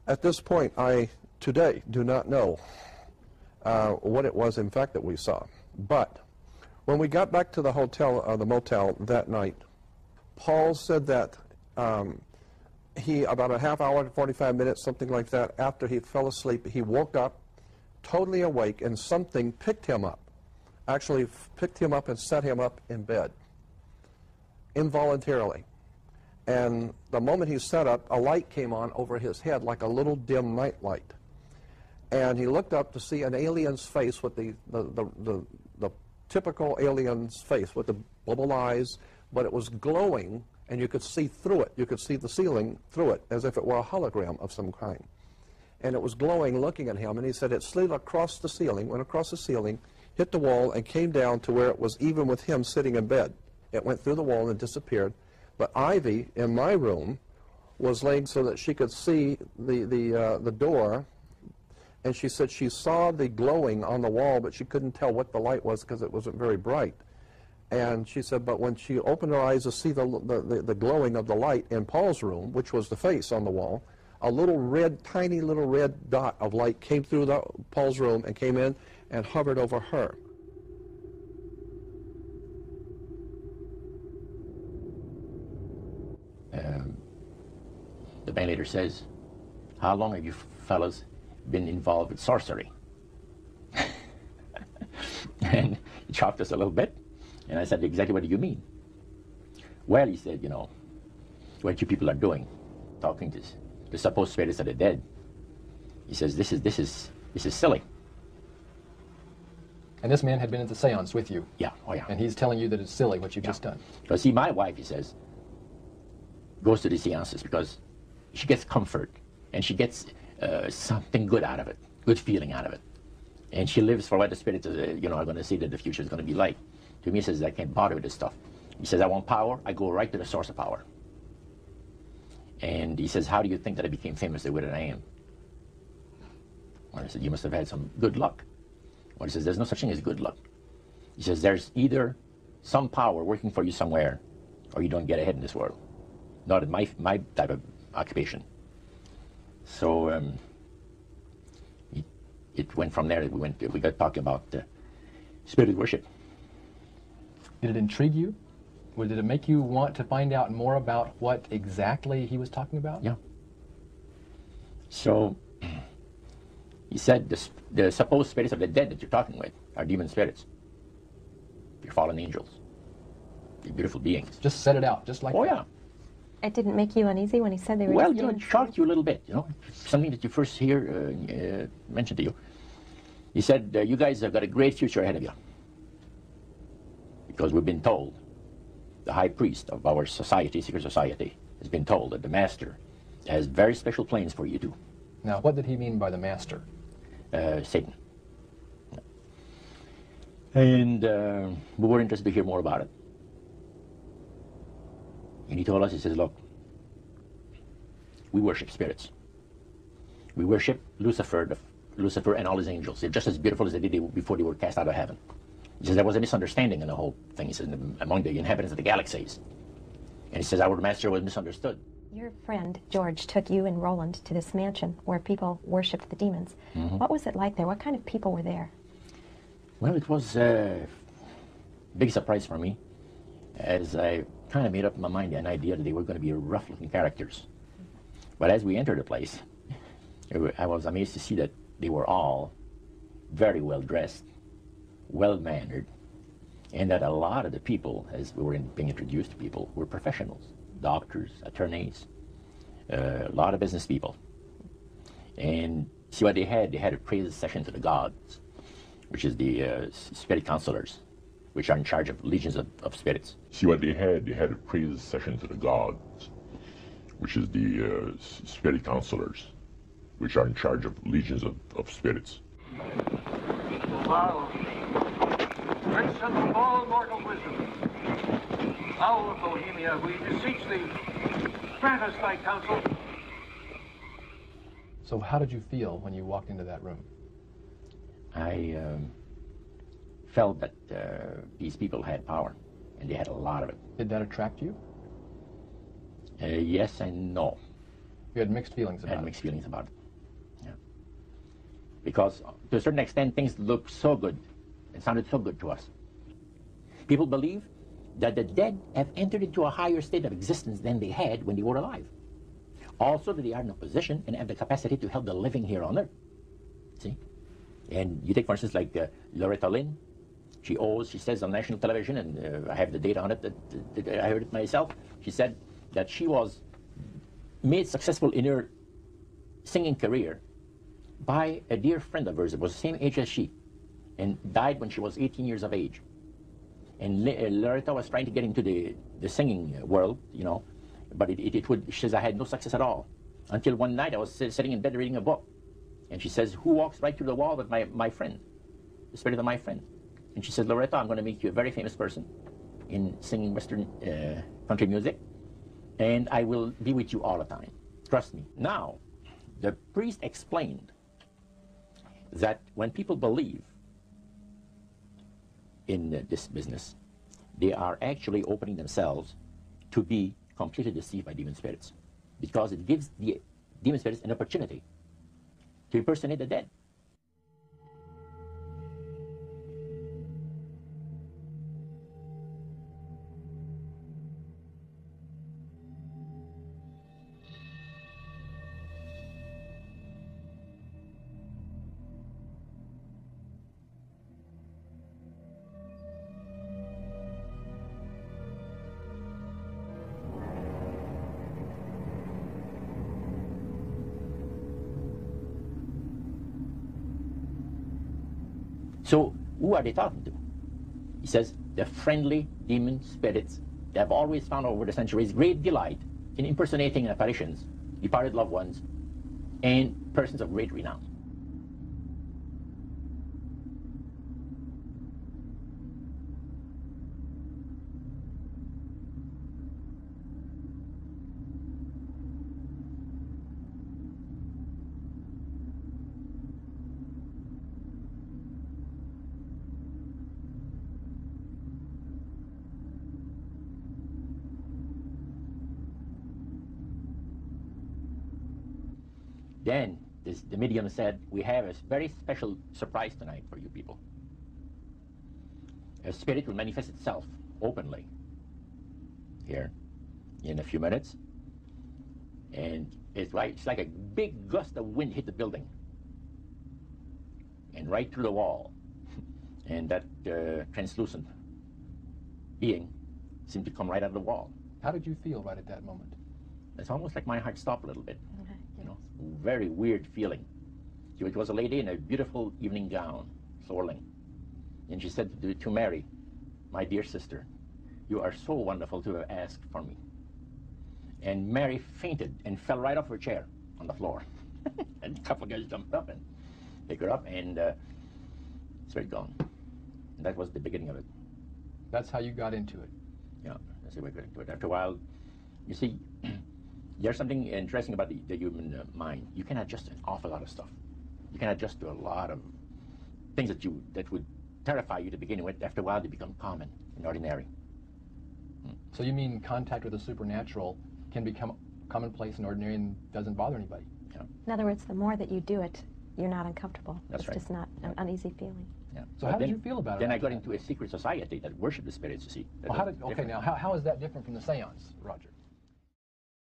At this point, I today do not know what it was, in fact, that we saw. But when we got back to the hotel, the motel that night, Paul said that he, about a half hour to 45 minutes, something like that, after he fell asleep, he woke up totally awake, and something picked him up. Actually picked him up and set him up in bed, involuntarily. And the moment he sat up, a light came on over his head like a little dim night light. And he looked up to see an alien's face with the typical alien's face with the bubble eyes, but it was glowing, and you could see through it. You could see the ceiling through it, as if it were a hologram of some kind. And it was glowing, looking at him, and he said it slid across the ceiling, went across the ceiling, hit the wall, and came down to where it was even with him sitting in bed. It went through the wall and disappeared. But Ivy, in my room, was laying so that she could see the door, and she said she saw the glowing on the wall, but she couldn't tell what the light was because it wasn't very bright. And she said, but when she opened her eyes to see the glowing of the light in Paul's room, which was the face on the wall, a little red, tiny little red dot of light came through Paul's room and came in and hovered over her. The man later says, how long have you fellas been involved with sorcery? And he chopped us a little bit, and I said, exactly what do you mean? Well, he said, you know, what you people are doing, talking to the supposed spirits of the dead. He says, this is silly. And this man had been at the seance with you. Yeah, oh yeah. And he's telling you that it's silly what you've just done. Because see, my wife, he says, goes to the seances because she gets comfort, and she gets something good out of it, good feeling out of it. And she lives for what the spirits you know, are going to see that the future is going to be like. To me, he says, I can't bother with this stuff. He says, I want power, I go right to the source of power. And he says, how do you think that I became famous the way that I am? Well, I said, you must have had some good luck. Well, he says, there's no such thing as good luck. He says, there's either some power working for you somewhere, or you don't get ahead in this world. Not in my type of occupation. So it went from there. We got talking about spirit worship. Did it intrigue you? Or did it make you want to find out more about what exactly he was talking about? Yeah. So he said the supposed spirits of the dead that you're talking with are demon spirits. They're fallen angels. They're beautiful beings. Just set it out, just like that. Oh yeah. It didn't make you uneasy when he said they were well, you know, it shocked you a little bit, you know, something that you first hear mentioned to you. He said, you guys have got a great future ahead of you. Because we've been told, the high priest of our society, secret society, has been told that the master has very special plans for you too. Now, what did he mean by the master? Satan. And we were interested to hear more about it. And he told us, he says, look, we worship spirits. We worship Lucifer and all his angels. They're just as beautiful as they did before they were cast out of heaven. He says there was a misunderstanding in the whole thing, he says, among the inhabitants of the galaxies. And he says our master was misunderstood. Your friend, George, took you and Roland to this mansion where people worshipped the demons. Mm-hmm. What was it like there? What kind of people were there? Well, it was a big surprise for me, as I kind of made up in my mind an idea that they were going to be rough-looking characters. But as we entered the place, I was amazed to see that they were all very well dressed, well-mannered, and that a lot of the people, as we were being introduced to people, were professionals, doctors, attorneys, a lot of business people. And see what they had a praise session to the gods, which is the spirit counselors, which are in charge of legions of spirits. See what they had a praise session to the gods, which is the spirit counselors, which are in charge of legions of spirits. Wow. Prince of all mortal wisdom, owl of Bohemia, we beseech thee, grant us thy counsel. So how did you feel when you walked into that room? I felt that these people had power, and they had a lot of it. Did that attract you? Yes and no. You had mixed feelings about it? I had mixed feelings about it. because to a certain extent things looked so good and sounded so good to us. People believe that the dead have entered into a higher state of existence than they had when they were alive. Also that they are in a position and have the capacity to help the living here on earth. See? And you take, for instance, like Loretta Lynn. She says on national television, and I have the data on it, that I heard it myself. She said that she was made successful in her singing career by a dear friend of hers that was the same age as she, and died when she was 18 years of age. And Loretta was trying to get into the singing world, you know, but she says, I had no success at all. Until one night I was sitting in bed reading a book. And she says, who walks right through the wall with my friend, the spirit of my friend? And she says, Loretta, I'm going to make you a very famous person in singing Western country music, and I will be with you all the time. Trust me. Now, the priest explained that when people believe in this business, they are actually opening themselves to be completely deceived by demon spirits, because it gives the demon spirits an opportunity to impersonate the dead. So, who are they talking to? He says, the friendly demon spirits that have always found over the centuries great delight in impersonating apparitions, departed loved ones, and persons of great renown. Then the medium said, we have a very special surprise tonight for you people. A spirit will manifest itself openly here in a few minutes, and it's like a big gust of wind hit the building and right through the wall, and that translucent being seemed to come right out of the wall. How did you feel right at that moment? It's almost like my heart stopped a little bit. You know, very weird feeling. It was a lady in a beautiful evening gown, swirling. And she said to Mary, my dear sister, you are so wonderful to have asked for me. And Mary fainted and fell right off her chair on the floor. And a couple of guys jumped up and picked her up, and spirit gone. And that was the beginning of it. That's how you got into it. Yeah, that's how we got into it. After a while, you see, there's something interesting about the human mind. You can adjust an awful lot of stuff. You can adjust to a lot of things that would terrify you to begin with. After a while, they become common and ordinary. So you mean contact with the supernatural can become commonplace and ordinary and doesn't bother anybody? Yeah. In other words, the more that you do it, you're not uncomfortable. That's right. It's just not an uneasy feeling. Yeah. So how did you feel about it? Then I got into a secret society that worshiped the spirits, you see. Well, okay, now, how is that different from the seance, Roger?